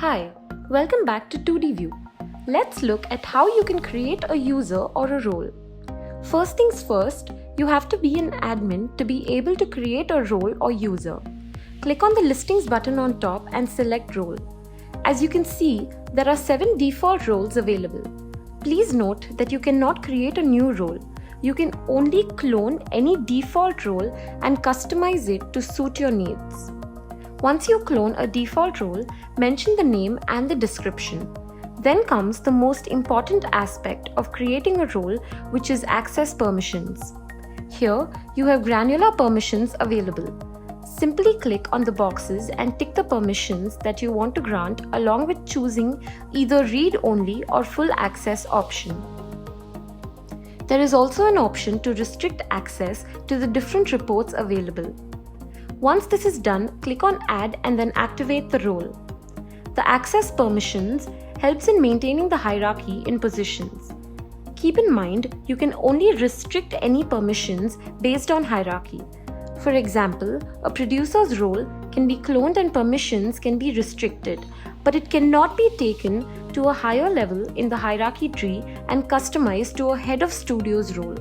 Hi, welcome back to 2D View. Let's look at how you can create a user or a role. First things first, you have to be an admin to be able to create a role or user. Click on the listings button on top and select role. As you can see, there are 7 default roles available. Please note that you cannot create a new role. You can only clone any default role and customize it to suit your needs. Once you clone a default role, mention the name and the description. Then comes the most important aspect of creating a role, which is access permissions. Here, you have granular permissions available. Simply click on the boxes and tick the permissions that you want to grant along with choosing either read-only or full access option. There is also an option to restrict access to the different reports available. Once this is done, click on Add and then activate the role. The access permissions helps in maintaining the hierarchy in positions. Keep in mind, you can only restrict any permissions based on hierarchy. For example, a producer's role can be cloned and permissions can be restricted, but it cannot be taken to a higher level in the hierarchy tree and customized to a head of studio's role.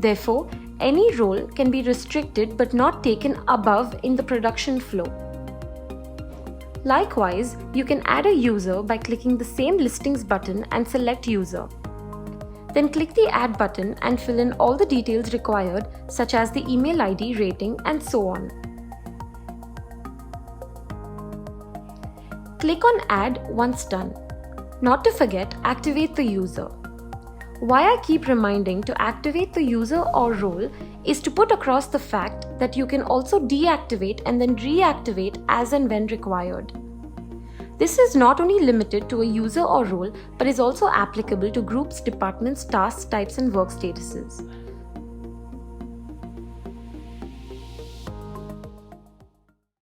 Therefore, any role can be restricted but not taken above in the production flow. Likewise, you can add a user by clicking the same listings button and select user. Then click the add button and fill in all the details required, such as the email ID, rating, and so on. Click on add once done. Not to forget, activate the user. Why I keep reminding to activate the user or role is to put across the fact that you can also deactivate and then reactivate as and when required. This is not only limited to a user or role, but is also applicable to groups, departments, tasks, types, and work statuses.